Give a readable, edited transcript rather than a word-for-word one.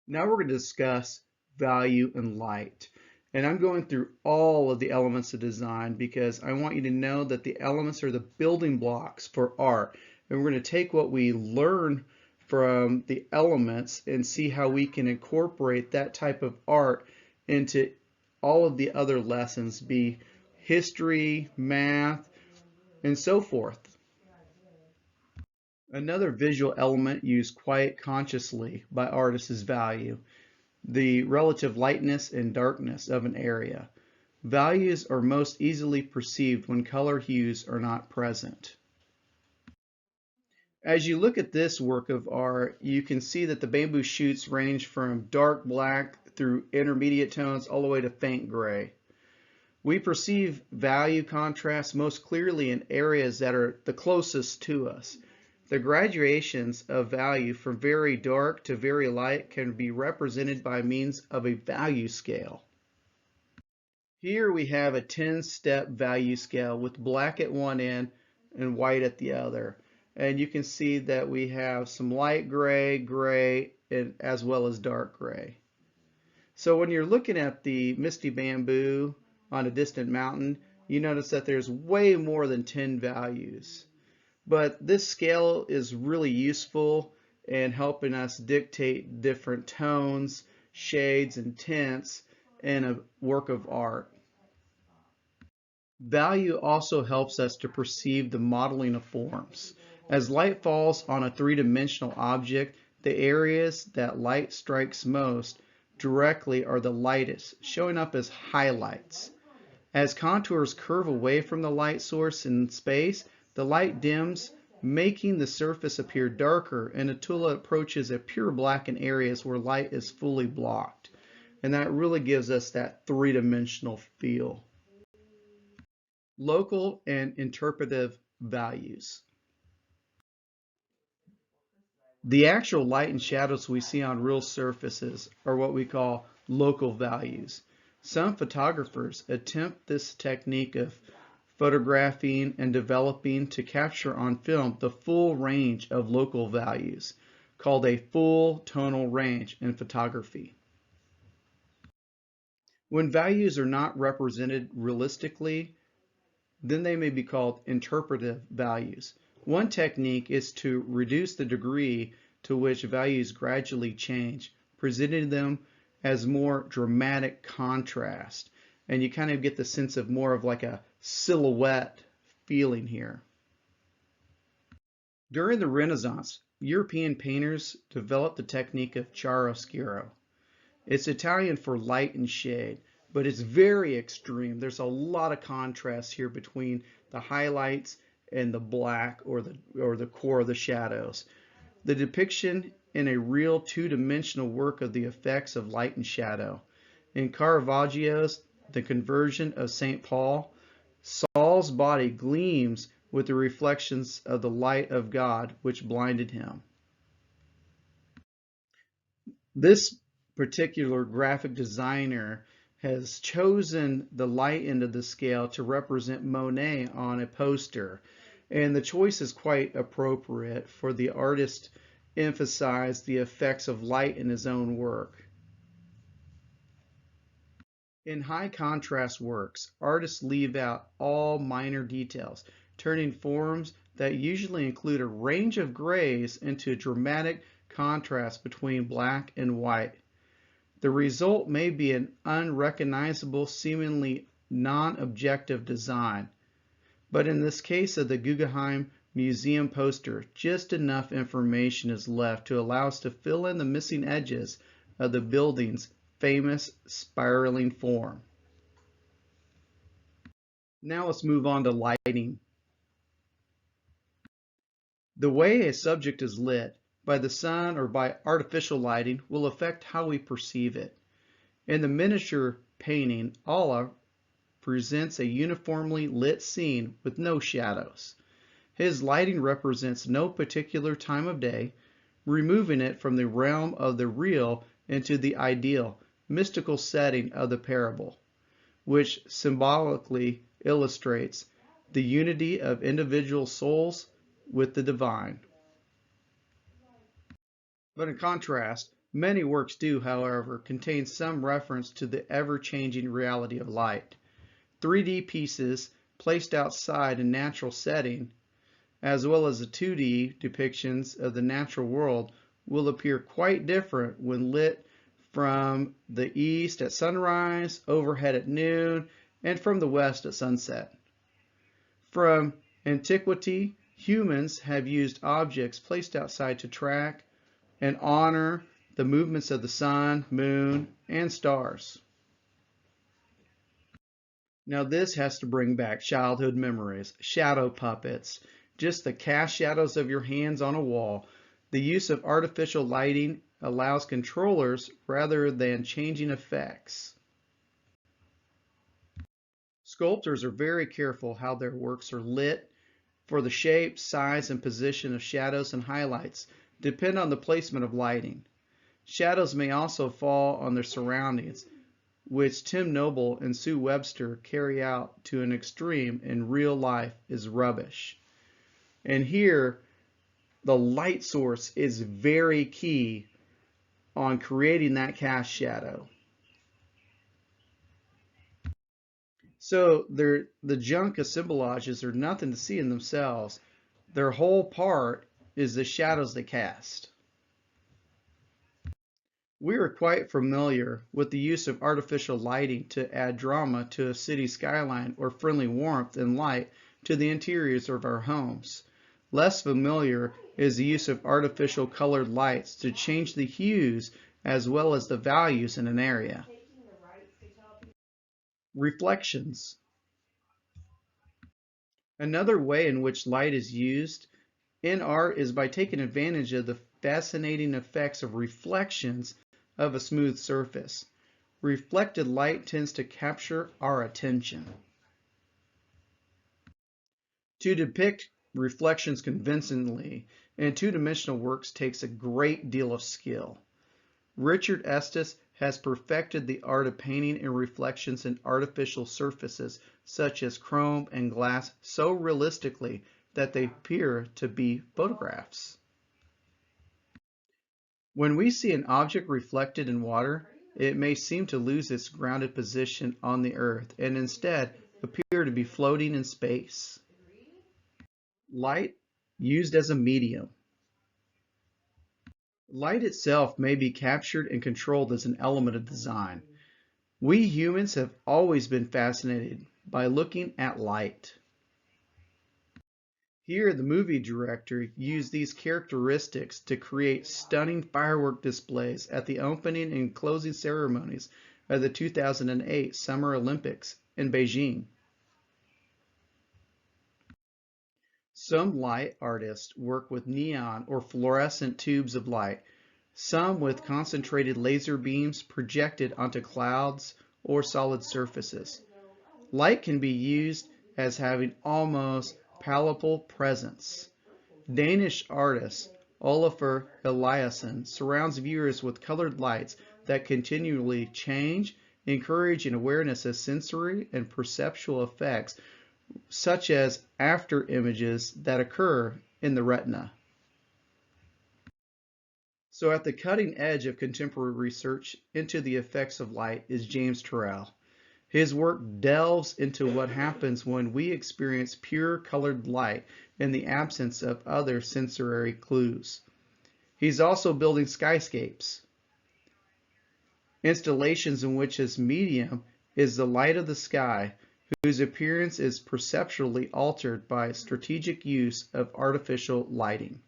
Now we're going to discuss value and light. And I'm going through all of the elements of design because I want you to know that the elements are the building blocks for art. And we're going to take what we learn from the elements and see how we can incorporate that type of art into all of the other lessons, be history, math, and so forth. Another visual element used quite consciously by artists is value, the relative lightness and darkness of an area. Values are most easily perceived when color hues are not present. As you look at this work of art, you can see that the bamboo shoots range from dark black through intermediate tones all the way to faint gray. We perceive value contrast most clearly in areas that are the closest to us. The gradations of value from very dark to very light can be represented by means of a value scale. Here we have a 10-step value scale with black at one end and white at the other. And you can see that we have some light gray, gray, and as well as dark gray. So when you're looking at the misty bamboo on a distant mountain, you notice that there's way more than 10 values. But this scale is really useful in helping us dictate different tones, shades, and tints in a work of art. Value also helps us to perceive the modeling of forms. As light falls on a three-dimensional object, the areas that light strikes most directly are the lightest, showing up as highlights. As contours curve away from the light source in space, the light dims, making the surface appear darker until it approaches a pure black in areas where light is fully blocked. And that really gives us that three-dimensional feel. Local and interpretive values. The actual light and shadows we see on real surfaces are what we call local values. Some photographers attempt this technique of photographing and developing to capture on film the full range of local values, called a full tonal range in photography. When values are not represented realistically, then they may be called interpretive values. One technique is to reduce the degree to which values gradually change, presenting them as more dramatic contrast. And you kind of get the sense of more of like a silhouette feeling here. During the Renaissance, European painters developed the technique of chiaroscuro. It's Italian for light and shade, but it's very extreme. There's a lot of contrast here between the highlights and the black or the core of the shadows. The depiction in a real two-dimensional work of the effects of light and shadow. In Caravaggio's The Conversion of St. Paul, Saul's body gleams with the reflections of the light of God which blinded him. This particular graphic designer has chosen the light end of the scale to represent Monet on a poster. And the choice is quite appropriate, for the artist emphasized the effects of light in his own work. In high contrast works, artists leave out all minor details, turning forms that usually include a range of grays into a dramatic contrast between black and white. The result may be an unrecognizable, seemingly non-objective design. But in this case of the Guggenheim Museum poster, just enough information is left to allow us to fill in the missing edges of the building's famous spiraling form. Now let's move on to lighting. The way a subject is lit by the sun or by artificial lighting will affect how we perceive it. In the miniature painting, Allah presents a uniformly lit scene with no shadows. His lighting represents no particular time of day, removing it from the realm of the real into the ideal, mystical setting of the parable, which symbolically illustrates the unity of individual souls with the divine. But in contrast, Many works do, however, contain some reference to the ever-changing reality of light. 3D pieces placed outside a natural setting, as well as the 2D depictions of the natural world, will appear quite different when lit from the east at sunrise, overhead at noon, and from the west at sunset. From antiquity, humans have used objects placed outside to track and honor the movements of the sun, moon, and stars. Now this has to bring back childhood memories, shadow puppets, just the cast shadows of your hands on a wall. The use of artificial lighting allows controllers rather than changing effects. Sculptors are very careful how their works are lit, for the shape, size, and position of shadows and highlights depend on the placement of lighting. Shadows may also fall on their surroundings, which Tim Noble and Sue Webster carry out to an extreme in real life is rubbish. And here, the light source is very key on creating that cast shadow. So the junk assemblages are nothing to see in themselves. Their whole part is the shadows they cast. We are quite familiar with the use of artificial lighting to add drama to a city skyline or friendly warmth and light to the interiors of our homes. Less familiar is the use of artificial colored lights to change the hues as well as the values in an area. Reflections. Another way in which light is used in art is by taking advantage of the fascinating effects of reflections of a smooth surface. Reflected light tends to capture our attention. To depict reflections convincingly in two-dimensional works takes a great deal of skill. Richard Estes has perfected the art of painting in reflections in artificial surfaces such as chrome and glass so realistically that they appear to be photographs. When we see an object reflected in water, it may seem to lose its grounded position on the earth and instead appear to be floating in space. Light used as a medium. Light itself may be captured and controlled as an element of design. We humans have always been fascinated by looking at light. Here, the movie director used these characteristics to create stunning firework displays at the opening and closing ceremonies of the 2008 Summer Olympics in Beijing. Some light artists work with neon or fluorescent tubes of light, some with concentrated laser beams projected onto clouds or solid surfaces. Light can be used as having almost palpable presence. Danish artist Olafur Eliasson surrounds viewers with colored lights that continually change, encouraging awareness of sensory and perceptual effects such as after images that occur in the retina. So at the cutting edge of contemporary research into the effects of light is James Turrell. His work delves into what happens when we experience pure colored light in the absence of other sensory clues. He's also building skyscapes, installations in which his medium is the light of the sky, whose appearance is perceptually altered by strategic use of artificial lighting.